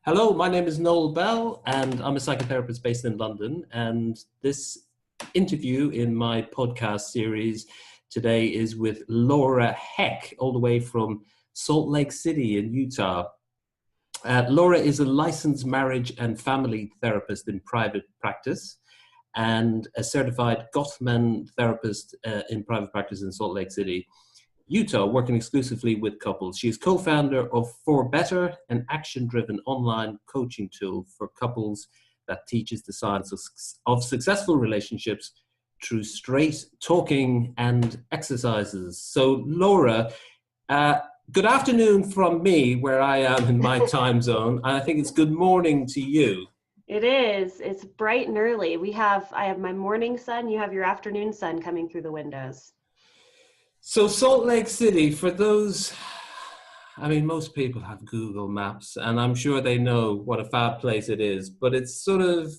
Hello, my name is Noel Bell, and I'm a psychotherapist based in London. And this interview in my podcast series today is with Laura Heck, all the way from Salt Lake City in Utah. Laura is a licensed marriage and family therapist in private practice and a certified Gottman therapist in private practice in Salt Lake City, Utah, working exclusively with couples. She is co-founder of For Better, an action-driven online coaching tool for couples that teaches the science of successful relationships through straight talking and exercises. So, Laura, good afternoon from me, where I am in my time zone. And I think it's good morning to you. It is. It's bright and early. I have my morning sun. You have your afternoon sun coming through the windows. So Salt Lake City, for those, I mean, most people have Google Maps, and I'm sure they know what a fab place it is, but it's sort of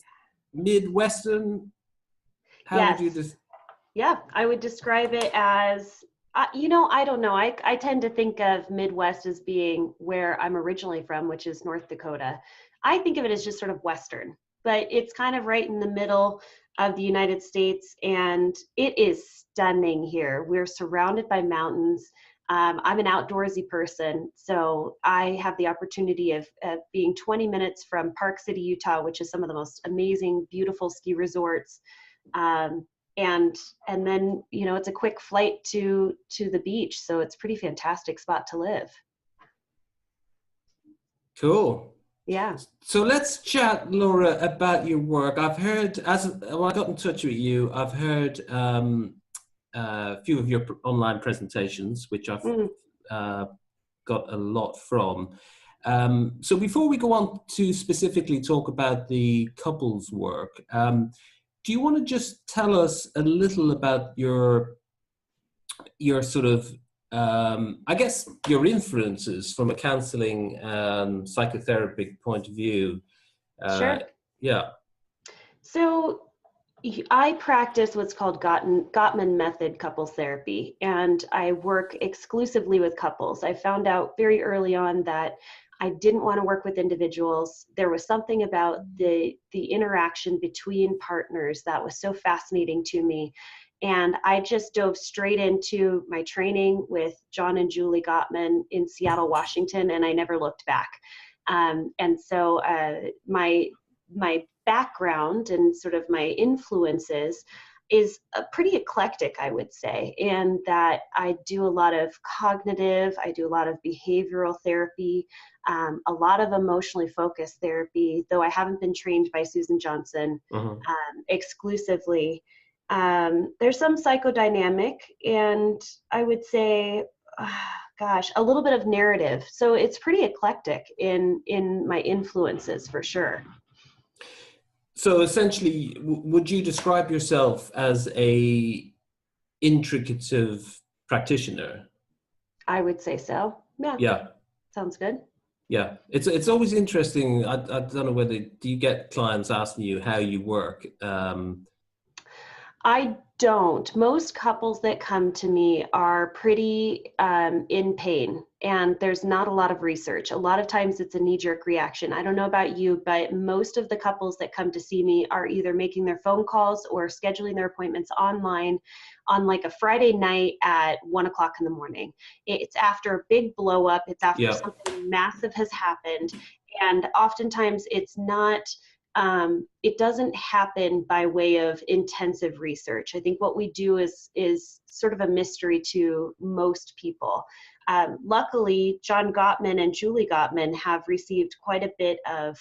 Midwestern. Yes. Yeah, I would describe it as, I don't know. I tend to think of Midwest as being where I'm originally from, which is North Dakota. I think of it as just sort of Western, but it's kind of right in the middle of the United States, and it is stunning here. We're surrounded by mountains. I'm an outdoorsy person, so I have the opportunity of being 20 minutes from Park City, Utah, which is some of the most amazing, beautiful ski resorts. And then, it's a quick flight to the beach, so it's a pretty fantastic spot to live. Cool. Yeah. So let's chat, Laura, about your work. I've heard, when I got in touch with you, I've heard a few of your online presentations, which I've got a lot from. So before we go on to specifically talk about the couples work, do you want to just tell us a little about your sort of I guess your influences from a counseling psychotherapy point of view? Sure. Yeah. So I practice what's called Gottman method couples therapy, and I work exclusively with couples. I found out very early on that I didn't want to work with individuals. There was something about the interaction between partners that was so fascinating to me. And I just dove straight into my training with John and Julie Gottman in Seattle, Washington, and I never looked back. And so my background and sort of my influences is pretty eclectic, I would say, and that I do a lot of cognitive, I do a lot of behavioral therapy, a lot of emotionally focused therapy, though I haven't been trained by Susan Johnson exclusively. There's some psychodynamic, and I would say, a little bit of narrative. So it's pretty eclectic in my influences for sure. So essentially, would you describe yourself as a intricative practitioner? I would say so. Yeah. Yeah. Sounds good. Yeah. It's always interesting. I don't know whether, do you get clients asking you how you work? I don't. Most couples that come to me are pretty in pain, and there's not a lot of research. A lot of times it's a knee-jerk reaction. I don't know about you, but most of the couples that come to see me are either making their phone calls or scheduling their appointments online on like a Friday night at 1:00 in the morning. It's after a big blow up. It's after something massive has happened. And oftentimes it's not, it doesn't happen by way of intensive research. I think what we do is sort of a mystery to most people. Luckily, John Gottman and Julie Gottman have received quite a bit of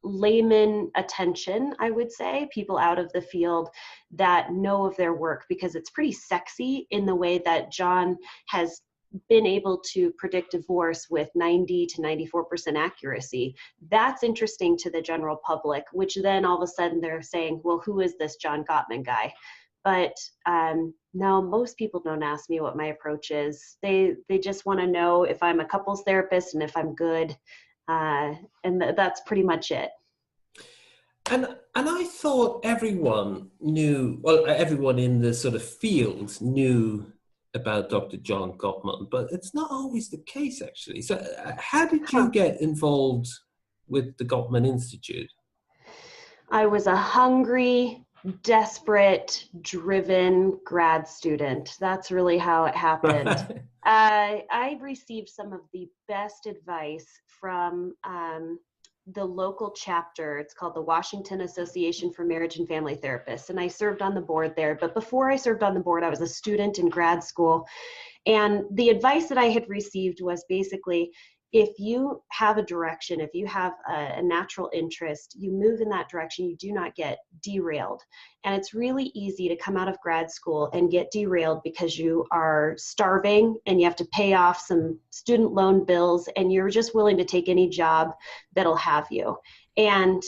layman attention, I would say, people out of the field that know of their work, because it's pretty sexy in the way that John has been able to predict divorce with 90 to 94% accuracy. That's interesting to the general public, which then all of a sudden they're saying, well, who is this John Gottman guy? But no, most people don't ask me what my approach is. They just want to know if I'm a couples therapist and if I'm good. And that's pretty much it. And I thought everyone knew, well, everyone in the sort of field knew about Dr. John Gottman, but it's not always the case, actually. So how did you get involved with the Gottman Institute? I was a hungry, desperate, driven grad student. That's really how it happened. I received some of the best advice from the local chapter. It's called the Washington Association for Marriage and Family Therapists, and I served on the board there. But before I served on the board, I was a student in grad school, and the advice that I had received was basically, if you have a direction, if you have a natural interest, you move in that direction, you do not get derailed. And it's really easy to come out of grad school and get derailed because you are starving and you have to pay off some student loan bills and you're just willing to take any job that'll have you. And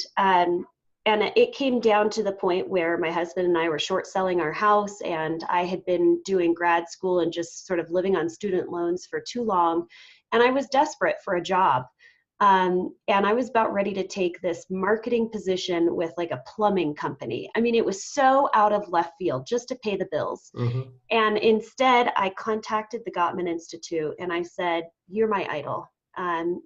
it came down to the point where my husband and I were short selling our house, and I had been doing grad school and just sort of living on student loans for too long. And I was desperate for a job. And I was about ready to take this marketing position with like a plumbing company. I mean, it was so out of left field just to pay the bills. Mm-hmm. And instead, I contacted the Gottman Institute and I said, "You're my idol.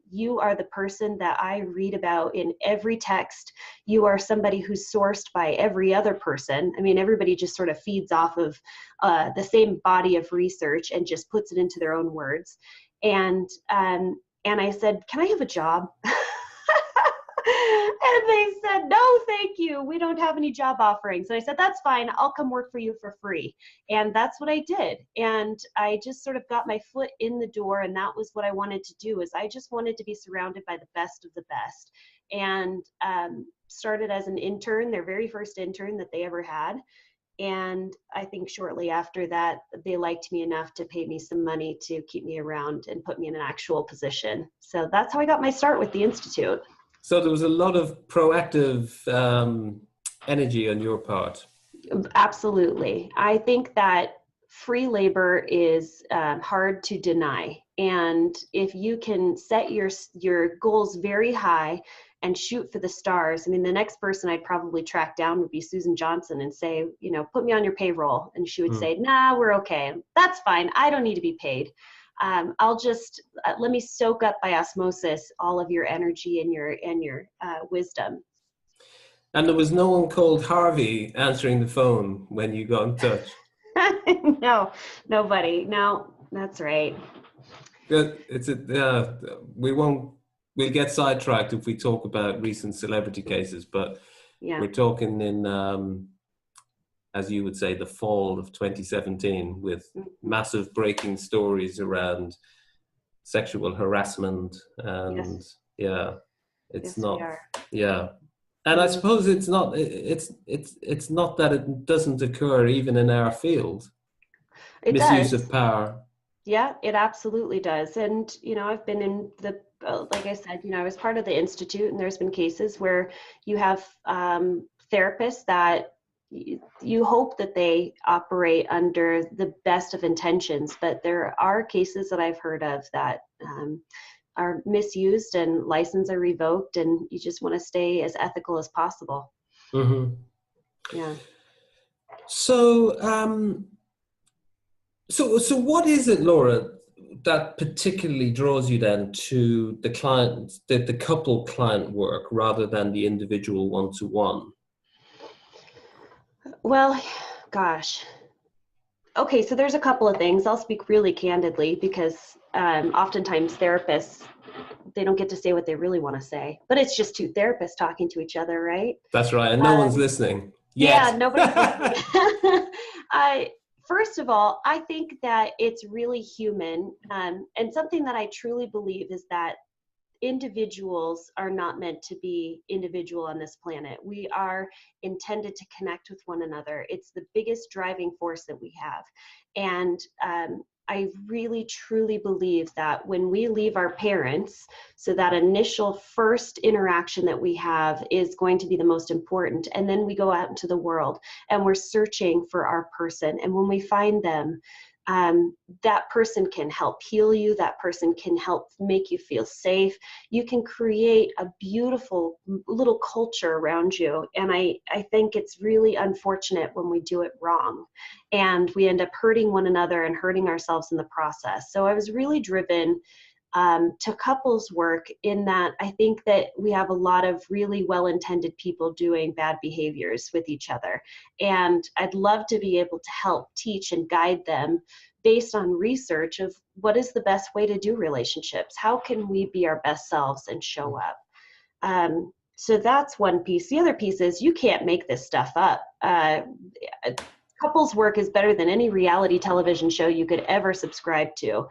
You are the person that I read about in every text. You are somebody who's sourced by every other person." I mean, everybody just sort of feeds off of the same body of research and just puts it into their own words. And I said, "Can I have a job?" And they said, "No, thank you. We don't have any job offerings." And I said, "That's fine. I'll come work for you for free." And that's what I did. And I just sort of got my foot in the door. And that was what I wanted to do, is I just wanted to be surrounded by the best of the best. And started as an intern, their very first intern that they ever had. And I think shortly after that, they liked me enough to pay me some money to keep me around and put me in an actual position. So that's how I got my start with the Institute. So there was a lot of proactive energy on your part. Absolutely. I think that free labor is hard to deny. And if you can set your goals very high and shoot for the stars, I mean, the next person I'd probably track down would be Susan Johnson and say, "Put me on your payroll." And she would say, "Nah, we're okay. That's fine. I don't need to be paid. I'll just let me soak up by osmosis all of your energy and your wisdom." And there was no one called Harvey answering the phone when you got in touch. No, nobody. No, that's right. We'll get sidetracked if we talk about recent celebrity cases, but we're talking in, as you would say, the fall of 2017, with massive breaking stories around sexual harassment. And And I suppose it's not that it doesn't occur even in our field. Misuse of power. Yeah, it absolutely does. And, I've been in like I said, I was part of the Institute, and there's been cases where you have therapists that you hope that they operate under the best of intentions, but there are cases that I've heard of that are misused and licenses are revoked, and you just want to stay as ethical as possible. Mm-hmm. Yeah. So, so what is it, Laura, that particularly draws you then to the client, the couple client work rather than the individual one-to-one? Well, gosh. Okay, so there's a couple of things. I'll speak really candidly, because oftentimes therapists, they don't get to say what they really want to say, but it's just two therapists talking to each other, right? That's right, and no one's listening yet. Yeah, nobody's listening. First of all, I think that it's really human, and something that I truly believe is that individuals are not meant to be individual on this planet. We are intended to connect with one another. It's the biggest driving force that we have. And I really, truly believe that when we leave our parents, so that initial first interaction that we have is going to be the most important. And then we go out into the world and we're searching for our person. And when we find them, that person can help heal you. That person can help make you feel safe. You can create a beautiful little culture around you. And I think it's really unfortunate when we do it wrong and we end up hurting one another and hurting ourselves in the process. So I was really driven to couples work in that I think that we have a lot of really well-intended people doing bad behaviors with each other. And I'd love to be able to help teach and guide them based on research of what is the best way to do relationships. How can we be our best selves and show up? So that's one piece. The other piece is you can't make this stuff up. Couples work is better than any reality television show you could ever subscribe to.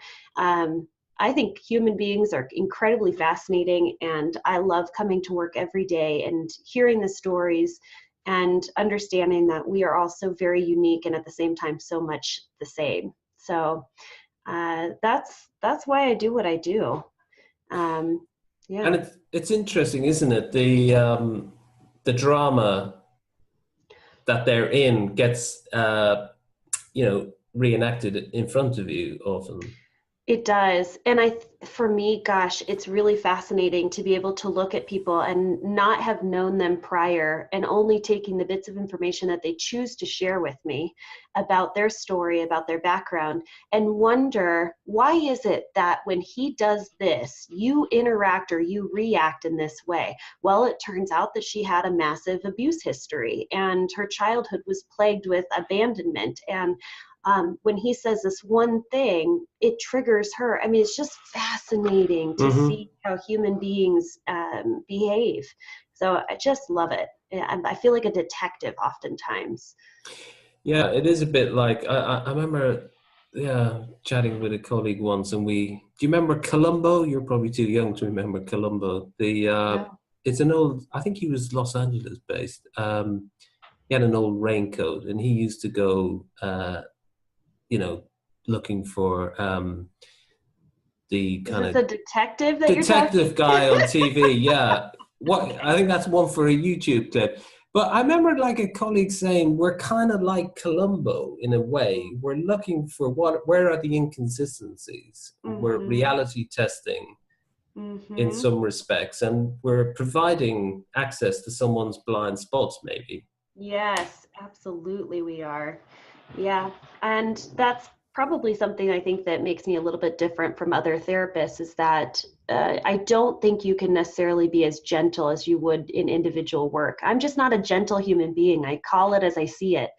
I think human beings are incredibly fascinating, and I love coming to work every day and hearing the stories and understanding that we are all so very unique and at the same time so much the same. So that's why I do what I do. Yeah. And it's interesting, isn't it? The drama that they're in gets reenacted in front of you often. It does. And for me, gosh, it's really fascinating to be able to look at people and not have known them prior and only taking the bits of information that they choose to share with me about their story, about their background, and wonder, why is it that when he does this, you interact or you react in this way? Well, it turns out that she had a massive abuse history and her childhood was plagued with abandonment. And when he says this one thing, it triggers her. I mean, it's just fascinating to see how human beings behave. So I just love it. I feel like a detective oftentimes. Yeah, it is a bit like, I remember chatting with a colleague once, and do you remember Columbo? You're probably too young to remember Columbo. No. It's an old, I think he was Los Angeles based. He had an old raincoat, and he used to go looking for the kind Is of this a detective that you're detective talking? guy on TV. Yeah, I think that's one for a YouTube clip. But I remember like a colleague saying, we're kind of like Columbo in a way. We're looking for where are the inconsistencies? We're reality testing in some respects, and we're providing access to someone's blind spots, maybe. Yes, absolutely we are. Yeah, and that's probably something I think that makes me a little bit different from other therapists is that I don't think you can necessarily be as gentle as you would in individual work. I'm just not a gentle human being. I call it as I see it.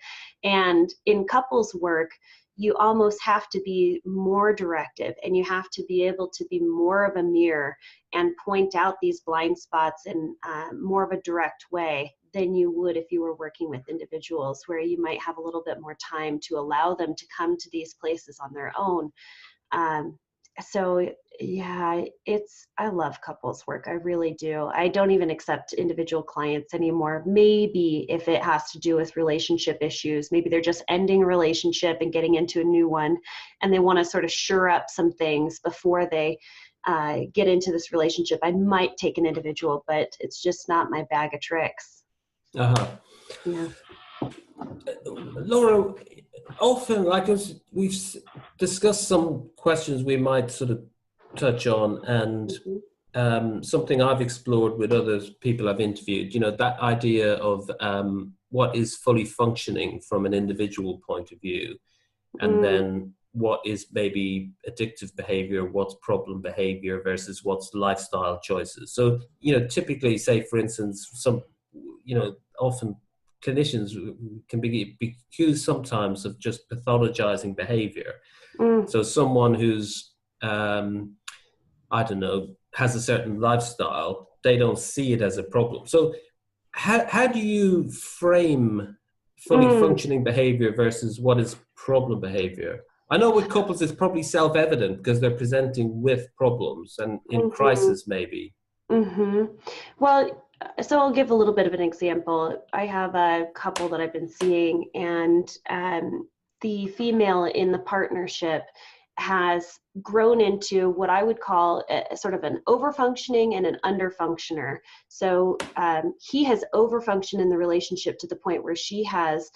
And in couples work, you almost have to be more directive and you have to be able to be more of a mirror and point out these blind spots in more of a direct way than you would if you were working with individuals, where you might have a little bit more time to allow them to come to these places on their own. So yeah, I love couples work. I really do. I don't even accept individual clients anymore. Maybe if it has to do with relationship issues, maybe they're just ending a relationship and getting into a new one, and they want to sort of shore up some things before they get into this relationship. I might take an individual, but it's just not my bag of tricks. Yeah. Laura, often, like as we've discussed some questions we might sort of touch on, and something I've explored with other people I've interviewed, that idea of what is fully functioning from an individual point of view, and then what is maybe addictive behavior, what's problem behavior versus what's lifestyle choices. So, typically, say, for instance, often clinicians can be accused sometimes of just pathologizing behavior. So someone who's, I don't know, has a certain lifestyle, they don't see it as a problem. So how do you frame fully functioning behavior versus what is problem behavior? I know with couples it's probably self-evident because they're presenting with problems and in crisis maybe. Well, so I'll give a little bit of an example. I have a couple that I've been seeing, and the female in the partnership has grown into what I would call a sort of an overfunctioning and an underfunctioner. So he has overfunctioned in the relationship to the point where she has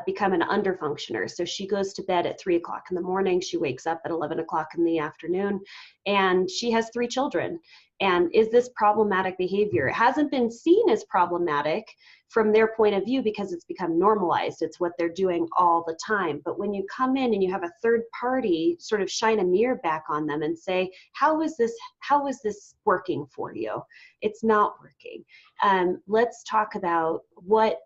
become an underfunctioner. So she goes to bed at 3 o'clock in the morning. She wakes up at 11 o'clock in the afternoon, and she has 3 children. And is this problematic behavior? It hasn't been seen as problematic from their point of view because it's become normalized. It's what they're doing all the time. But when you come in and you have a third party sort of shine a mirror back on them and say, how is this working for you? It's not working. Let's talk about what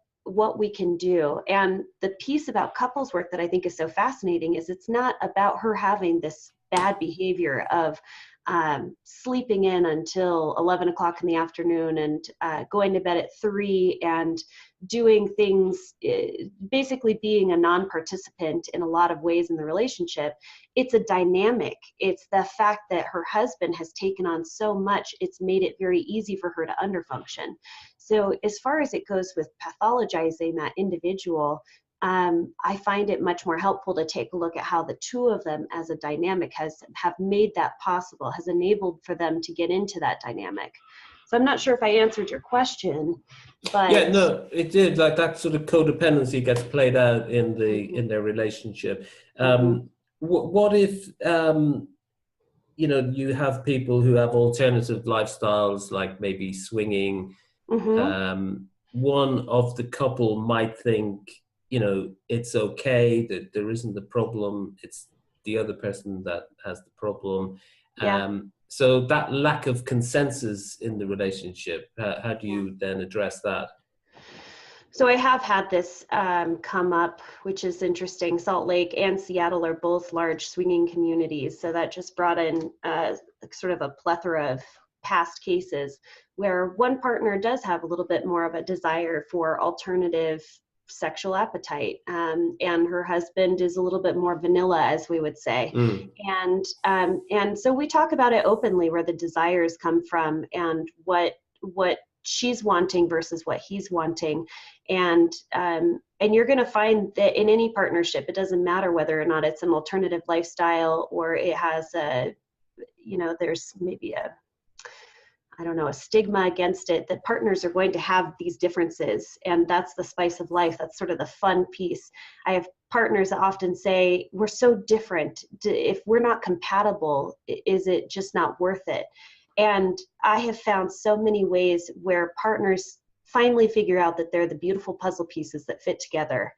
we can do. And the piece about couples work that I think is so fascinating is it's not about her having this bad behavior of sleeping in until 11 o'clock in the afternoon and going to bed at 3 and doing things, basically being a non-participant in a lot of ways in the relationship. It's a dynamic. It's the fact that her husband has taken on so much, it's made it very easy for her to underfunction. So as far as it goes with pathologizing that individual, I find it much more helpful to take a look at how the two of them as a dynamic have made that possible, has enabled for them to get into that dynamic. So I'm not sure if I answered your question, but yeah, no, it did. Like that sort of codependency gets played out in in their relationship. What if you have people who have alternative lifestyles, like maybe swinging? One of the couple might think, it's okay, that there isn't the problem, it's the other person that has the problem. Yeah. So that lack of consensus in the relationship, how do you then address that? So I have had this come up, which is interesting. Salt Lake and Seattle are both large swinging communities. So that just brought in sort of a plethora of past cases where one partner does have a little bit more of a desire for alternative sexual appetite, and her husband is a little bit more vanilla, as we would say. And so we talk about it openly, where the desires come from and what she's wanting versus what he's wanting. And you're going to find that in any partnership, it doesn't matter whether or not it's an alternative lifestyle or it has there's maybe a stigma against it, that partners are going to have these differences. And that's the spice of life. That's sort of the fun piece. I have partners that often say, we're so different. If we're not compatible, is it just not worth it? And I have found so many ways where partners finally figure out that they're the beautiful puzzle pieces that fit together.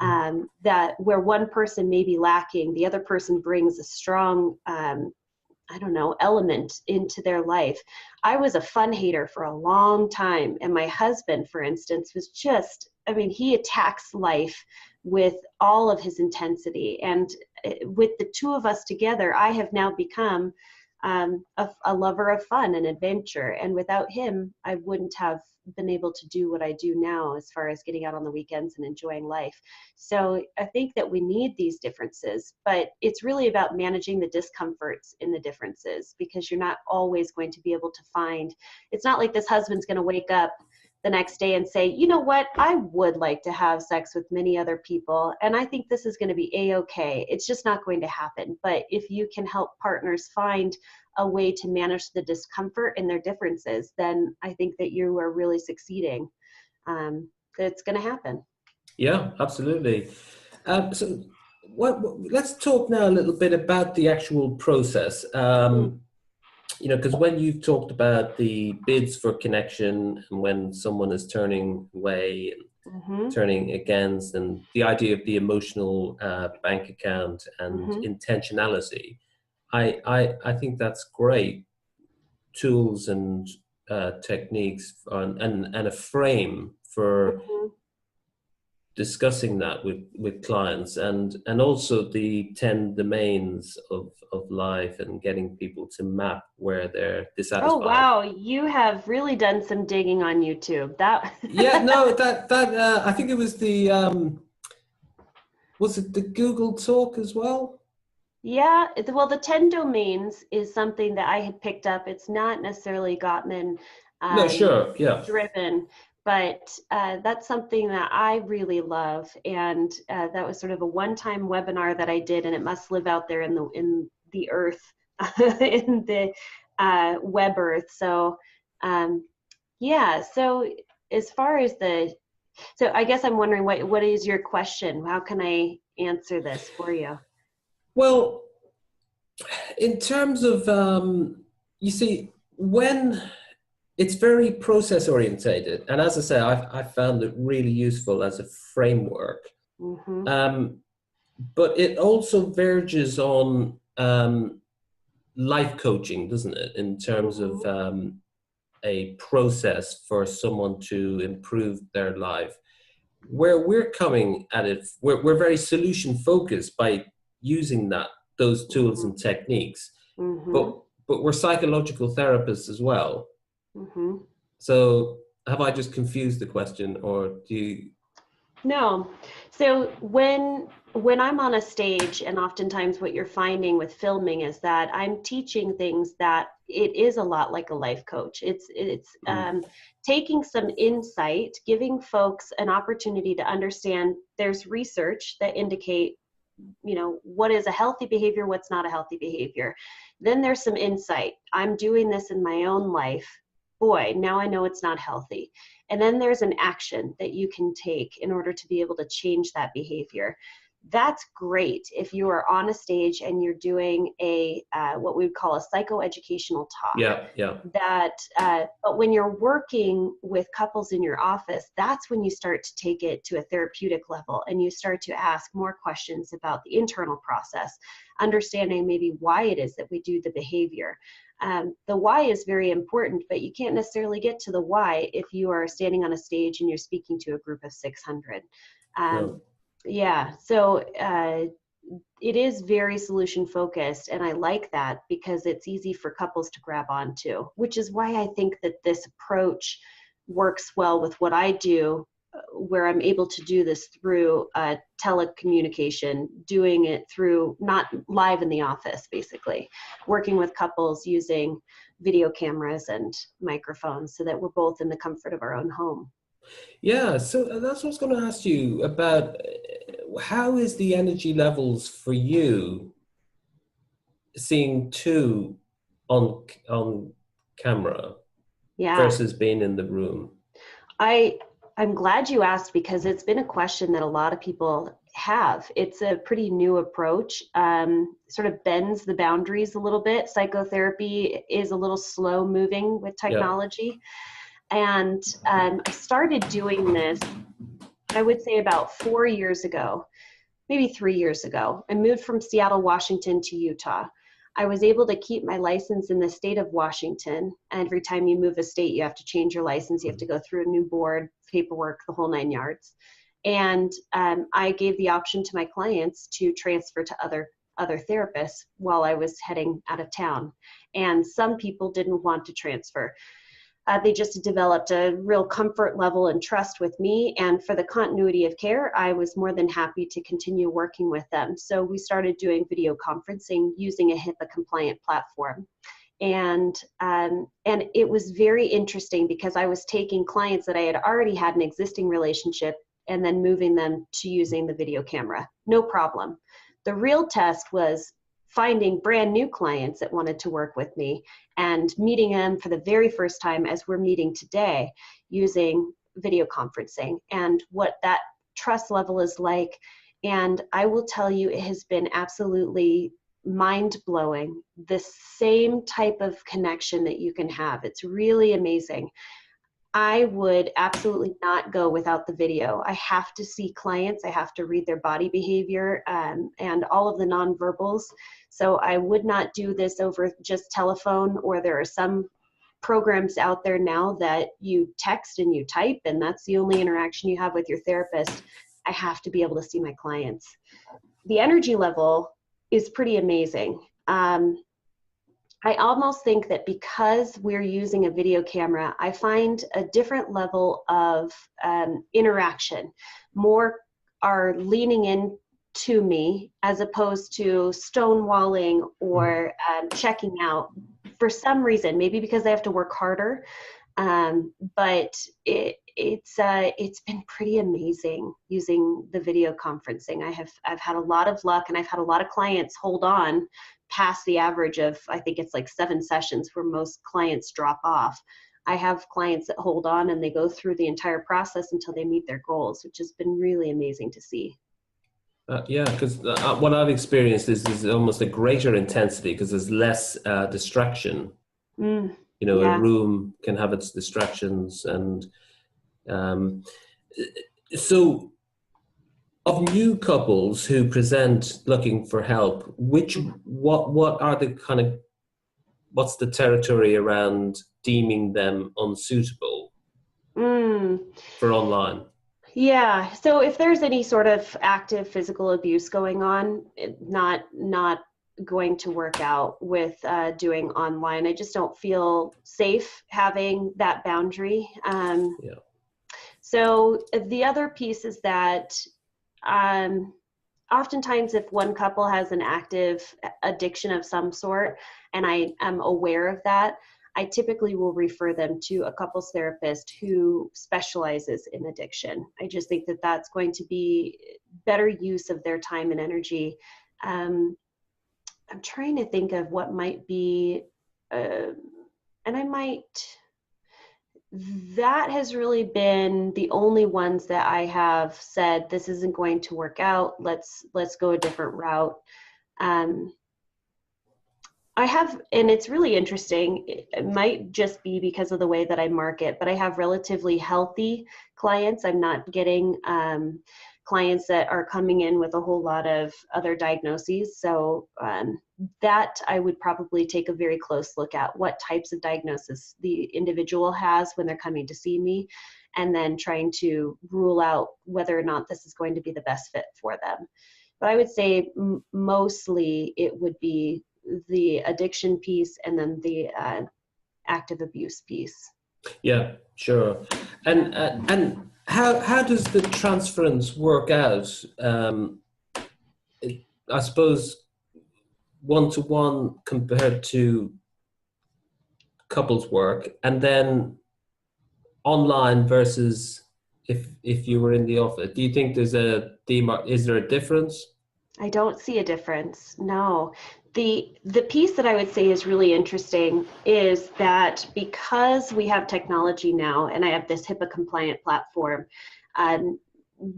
That where one person may be lacking, the other person brings a strong element into their life. I was a fun hater for a long time. And my husband, for instance, was he attacks life with all of his intensity. And with the two of us together, I have now become a lover of fun and adventure. And without him, I wouldn't have been able to do what I do now as far as getting out on the weekends and enjoying life. So I think that we need these differences, but it's really about managing the discomforts in the differences, because you're not always going to be able to find, it's not like this husband's going to wake up the next day and say, you know what, I would like to have sex with many other people, and I think this is going to be a-okay. It's just not going to happen. But if you can help partners find a way to manage the discomfort in their differences, then I think that you are really succeeding. It's going to happen. Yeah, absolutely. So let's talk now a little bit about the actual process. Because when you've talked about the bids for connection and when someone is turning away and turning against, and the idea of the emotional bank account and intentionality, I think that's great tools and techniques and a frame for discussing that with clients, and also the 10 domains of life, and getting people to map where they're dissatisfied. Oh wow, you have really done some digging on YouTube. Yeah, no, that I think it was the was it the Google Talk as well? Yeah, well, the 10 domains is something that I had picked up. It's not necessarily Gottman No, sure, yeah, driven, but that's something that I really love. And that was sort of a one-time webinar that I did, and it must live out there in the earth, in the web earth. So yeah, so as far as the So I guess I'm wondering, what is your question? How can I answer this for you? Well, in terms of, you see, when it's very process orientated, and as I say, I found it really useful as a framework. Mm-hmm. But it also verges on life coaching, doesn't it? In terms of Mm-hmm. a process for someone to improve their life. Where we're coming at it, we're very solution focused by using those tools and techniques. Mm-hmm. But we're psychological therapists as well. Mm-hmm. So have I just confused the question, or do you? No. So when I'm on a stage, and oftentimes what you're finding with filming is that I'm teaching things that it is a lot like a life coach. It's taking some insight, giving folks an opportunity to understand there's research that indicate, what is a healthy behavior, what's not a healthy behavior. Then there's some insight. I'm doing this in my own life. Boy, now I know it's not healthy. And then there's an action that you can take in order to be able to change that behavior. That's great if you are on a stage and you're doing a what we would call a psychoeducational talk. Yeah. But when you're working with couples in your office, that's when you start to take it to a therapeutic level, and you start to ask more questions about the internal process, understanding maybe why it is that we do the behavior. The why is very important, but you can't necessarily get to the why if you are standing on a stage and you're speaking to a group of 600. No. Yeah, so it is very solution focused, and I like that because it's easy for couples to grab onto, which is why I think that this approach works well with what I do, where I'm able to do this through telecommunication, doing it through not live in the office, basically, working with couples using video cameras and microphones so that we're both in the comfort of our own home. Yeah, so that's what I was going to ask you about. How is the energy levels for you seeing two on camera Yeah. versus being in the room? I'm glad you asked, because it's been a question that a lot of people have. It's a pretty new approach, sort of bends the boundaries a little bit. Psychotherapy is a little slow moving with Yeah. technology. And I started doing this, I would say about 4 years ago, maybe 3 years ago. I moved from Seattle, Washington to Utah. I was able to keep my license in the state of Washington. Every time you move a state, you have to change your license. You have to go through a new board, paperwork, the whole 9 yards. And I gave the option to my clients to transfer to other therapists while I was heading out of town. And some people didn't want to transfer. They just developed a real comfort level and trust with me. And for the continuity of care, I was more than happy to continue working with them. So we started doing video conferencing using a HIPAA compliant platform. And it was very interesting because I was taking clients that I had already had an existing relationship and then moving them to using the video camera. No problem. The real test was finding brand new clients that wanted to work with me and meeting them for the very first time, as we're meeting today, using video conferencing, and what that trust level is like. And I will tell you, it has been absolutely mind-blowing, the same type of connection that you can have. It's really amazing. I would absolutely not go without the video. I have to see clients. I have to read their body behavior and all of the nonverbals. So I would not do this over just telephone, or there are some programs out there now that you text and you type, and that's the only interaction you have with your therapist. I have to be able to see my clients. The energy level is pretty amazing. I almost think that because we're using a video camera, I find a different level of interaction. More are leaning in to me as opposed to stonewalling or checking out for some reason, maybe because they have to work harder. But it's been pretty amazing using the video conferencing. I've had a lot of luck, and I've had a lot of clients hold on past the average of, I think it's like 7 sessions where most clients drop off. I have clients that hold on and they go through the entire process until they meet their goals, which has been really amazing to see. Yeah, because what I've experienced is almost a greater intensity because there's less distraction. A Yeah. room can have its distractions, and um, so of new couples who present looking for help, what are the kind of what's the territory around deeming them unsuitable for online? Yeah. So if there's any sort of active physical abuse going on, not going to work out with doing online. I just don't feel safe having that boundary. Yeah. So the other piece is that oftentimes if one couple has an active addiction of some sort, and I am aware of that, I typically will refer them to a couples therapist who specializes in addiction. I just think that that's going to be better use of their time and energy. I'm trying to think of what might be, and I might, that has really been the only ones that I have said, this isn't going to work out. Let's go a different route. I have, and it's really interesting. It might just be because of the way that I market, but I have relatively healthy clients. I'm not getting clients that are coming in with a whole lot of other diagnoses. So that I would probably take a very close look at what types of diagnosis the individual has when they're coming to see me, and then trying to rule out whether or not this is going to be the best fit for them. But I would say mostly it would be the addiction piece and then the active abuse piece. Yeah, sure. And how does the transference work out? I suppose one-to-one compared to couples work, and then online versus if you were in the office. Do you think there's is there a difference? I don't see a difference. No. The piece that I would say is really interesting is that because we have technology now and I have this HIPAA compliant platform,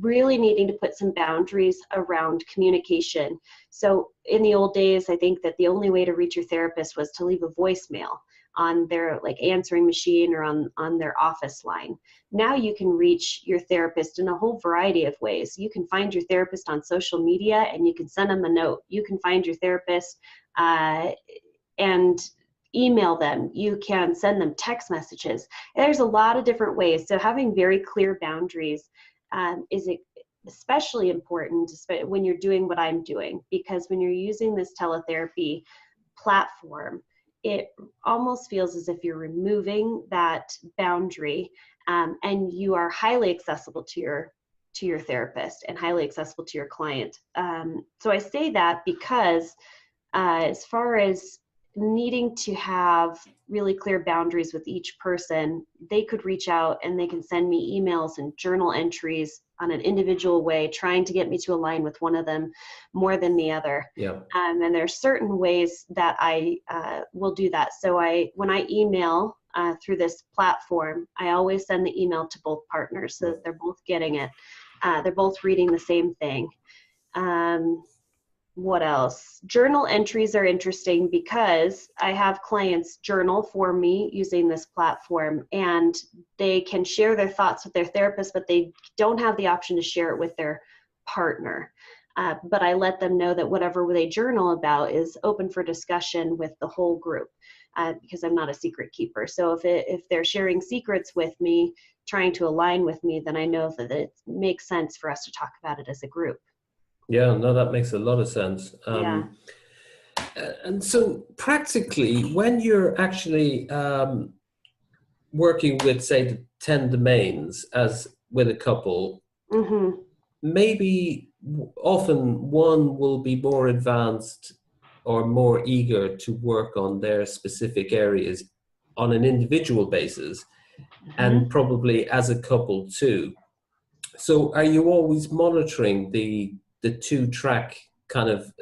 really needing to put some boundaries around communication. So in the old days, I think that the only way to reach your therapist was to leave a voicemail on their answering machine or on their office line. Now you can reach your therapist in a whole variety of ways. You can find your therapist on social media and you can send them a note. You can find your therapist and email them. You can send them text messages. There's a lot of different ways. So having very clear boundaries is especially important when you're doing what I'm doing, because when you're using this teletherapy platform, it almost feels as if you're removing that boundary, and you are highly accessible to your therapist and highly accessible to your client. So I say that because as far as needing to have really clear boundaries with each person, they could reach out and they can send me emails and journal entries on an individual way, trying to get me to align with one of them more than the other. Yeah. And there's certain ways that I will do that. So when I email through this platform, I always send the email to both partners so that they're both getting it. They're both reading the same thing. What else? Journal entries are interesting because I have clients journal for me using this platform, and they can share their thoughts with their therapist, but they don't have the option to share it with their partner. But I let them know that whatever they journal about is open for discussion with the whole group, because I'm not a secret keeper. So if they're sharing secrets with me, trying to align with me, then I know that it makes sense for us to talk about it as a group. Yeah, no, that makes a lot of sense. Yeah. And so practically, when you're actually working with, say, the 10 domains as with a couple, Mm-hmm. maybe often one will be more advanced or more eager to work on their specific areas on an individual basis, and probably as a couple too. So are you always monitoring the two-track kind of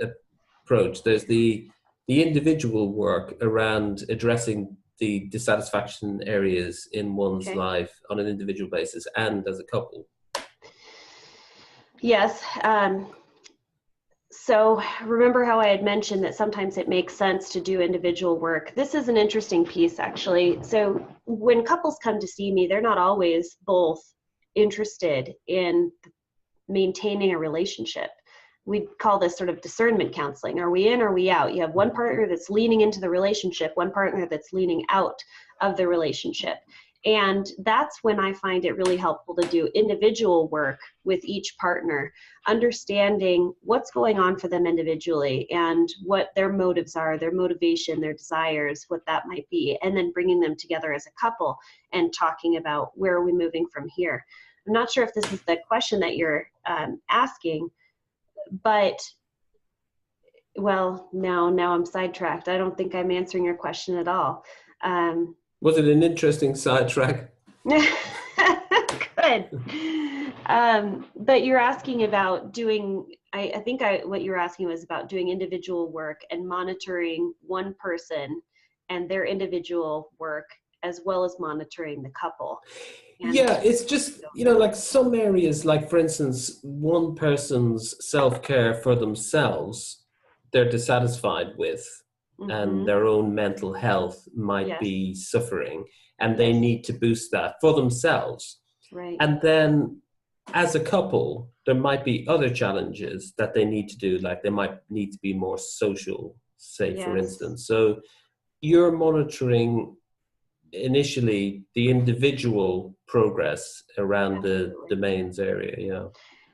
approach? There's the individual work around addressing the dissatisfaction areas in one's Okay. life on an individual basis and as a couple? Yes. So remember how I had mentioned that sometimes it makes sense to do individual work. This is an interesting piece, actually. So when couples come to see me, they're not always both interested in maintaining a relationship. We call this sort of discernment counseling. Are we in or are we out? You have one partner that's leaning into the relationship, one partner that's leaning out of the relationship. And that's when I find it really helpful to do individual work with each partner, understanding what's going on for them individually and what their motives are, their motivation, their desires, what that might be, and then bringing them together as a couple and talking about where are we moving from here. I'm not sure if this is the question that you're asking, but well, now I'm sidetracked. I don't think I'm answering your question at all. Was it an interesting sidetrack? Good. But you're asking about doing, I think what you're asking was about doing individual work and monitoring one person and their individual work as well as monitoring the couple. And yeah, it's just, like some areas, like for instance, one person's self-care for themselves, they're dissatisfied with, and their own mental health might be suffering, and they need to boost that for themselves. Right. And then as a couple, there might be other challenges that they need to do, like they might need to be more social, say, for instance. So you're monitoring initially the individual progress around the domains area.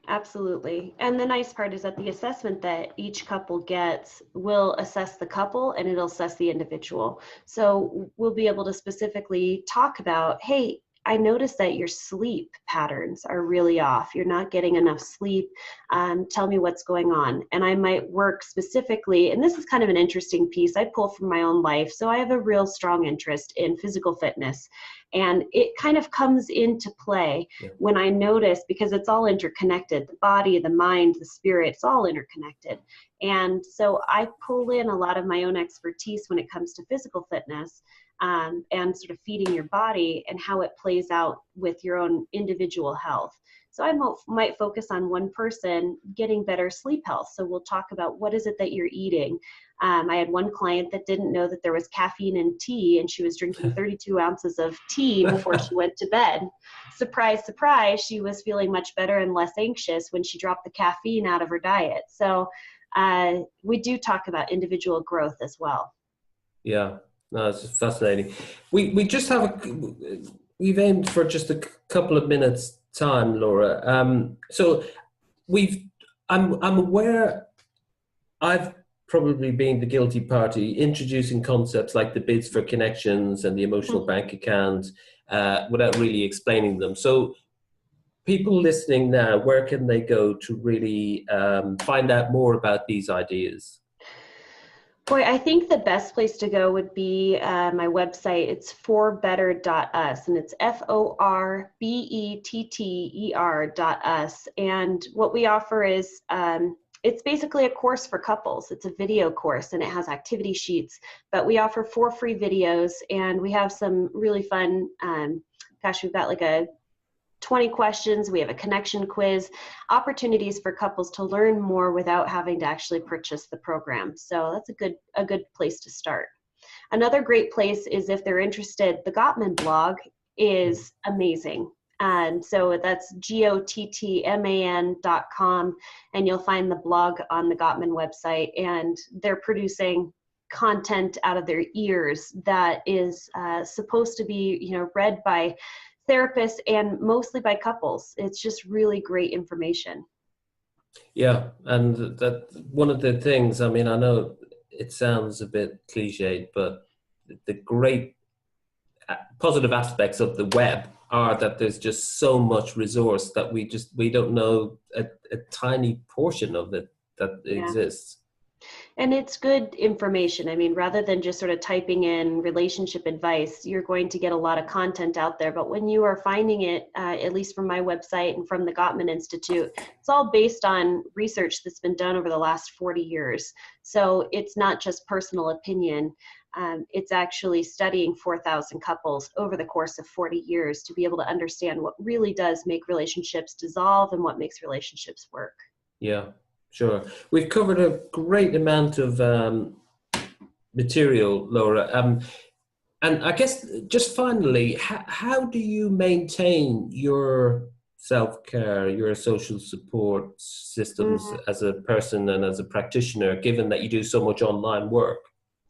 Absolutely. And the nice part is that the assessment that each couple gets will assess the couple and it'll assess the individual. So we'll be able to specifically talk about, hey, I noticed that your sleep patterns are really off. You're not getting enough sleep. Tell me what's going on. And I might work specifically, and this is kind of an interesting piece I pull from my own life. So I have a real strong interest in physical fitness. And it kind of comes into play when I notice, because it's all interconnected, the body, the mind, the spirit, it's all interconnected. And so I pull in a lot of my own expertise when it comes to physical fitness. And sort of feeding your body and how it plays out with your own individual health. So I might focus on one person getting better sleep health. So we'll talk about what is it that you're eating. I had one client that didn't know that there was caffeine in tea, and she was drinking 32 ounces of tea before she went to bed. Surprise, surprise, she was feeling much better and less anxious when she dropped the caffeine out of her diet. So we do talk about individual growth as well. Yeah. No, it's fascinating. We just have we've aimed for just a couple of minutes time, Laura. So I'm aware I've probably been the guilty party introducing concepts like the bids for connections and the emotional bank account without really explaining them. So people listening now, where can they go to really find out more about these ideas? Boy, I think the best place to go would be my website. It's forbetter.us, and it's FORBETTER.us. And what we offer is it's basically a course for couples. It's a video course, and it has activity sheets. But we offer 4 free videos, and we have some really fun. We've got like a 20 questions. We have a connection quiz, opportunities for couples to learn more without having to actually purchase the program. So that's a good place to start. Another great place is if they're interested, the Gottman Blog is amazing. And so that's GOTTMAN.com, and you'll find the blog on the Gottman website, and they're producing content out of their ears that is supposed to be, read by therapists and mostly by couples. It's just really great information. Yeah, and that one of the things, I mean, I know it sounds a bit cliched, but the great positive aspects of the web are that there's just so much resource that we don't know a tiny portion of it that exists. And it's good information. I mean, rather than just sort of typing in relationship advice, you're going to get a lot of content out there. But when you are finding it, at least from my website and from the Gottman Institute, it's all based on research that's been done over the last 40 years. So it's not just personal opinion. It's actually studying 4,000 couples over the course of 40 years to be able to understand what really does make relationships dissolve and what makes relationships work. Yeah, sure. We've covered a great amount of material, Laura. And I guess just finally, how do you maintain your self-care, your social support systems as a person and as a practitioner, given that you do so much online work?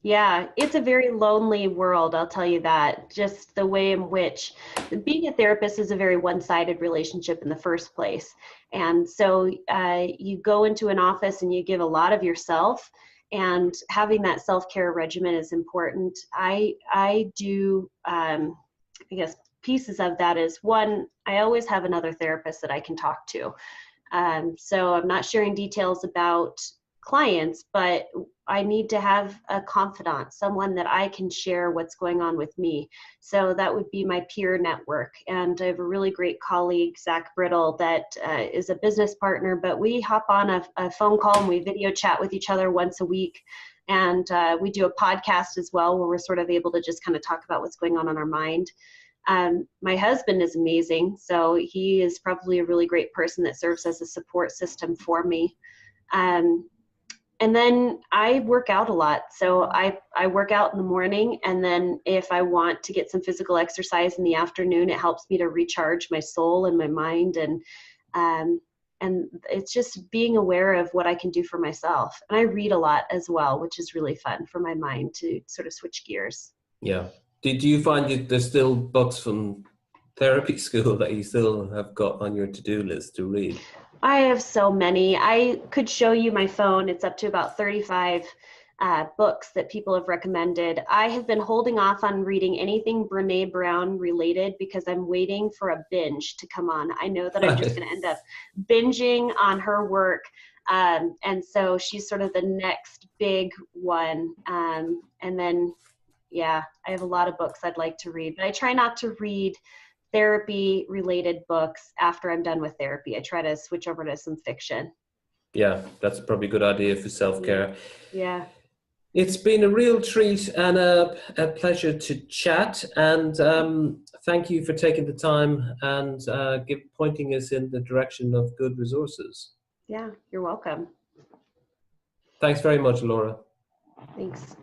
Yeah, it's a very lonely world, I'll tell you that. Just the way in which being a therapist is a very one-sided relationship in the first place. And so you go into an office and you give a lot of yourself, and having that self-care regimen is important. I do, I guess, pieces of that is one, I always have another therapist that I can talk to. So I'm not sharing details about clients, but I need to have a confidant, someone that I can share what's going on with me. So that would be my peer network. And I have a really great colleague, Zach Brittle, that is a business partner, but we hop on a phone call and we video chat with each other once a week. And we do a podcast as well, where we're sort of able to just kind of talk about what's going on our mind. My husband is amazing. So he is probably a really great person that serves as a support system for me. And then I work out a lot. So I work out in the morning, and then if I want to get some physical exercise in the afternoon, it helps me to recharge my soul and my mind. And it's just being aware of what I can do for myself. And I read a lot as well, which is really fun for my mind to sort of switch gears. Yeah. Do you find that there's still books from therapy school that you still have got on your to-do list to read? I have so many. I could show you my phone. It's up to about 35 books that people have recommended. I have been holding off on reading anything Brene Brown related because I'm waiting for a binge to come on. I know that I'm just going to end up binging on her work. And so she's sort of the next big one. And then, yeah, I have a lot of books I'd like to read, but I try not to read therapy related books after I'm done with therapy. I try to switch over to some fiction. Yeah, that's probably a good idea for self-care. Yeah. It's been a real treat and a pleasure to chat. And thank you for taking the time and pointing us in the direction of good resources. Yeah, you're welcome. Thanks very much, Laura. Thanks.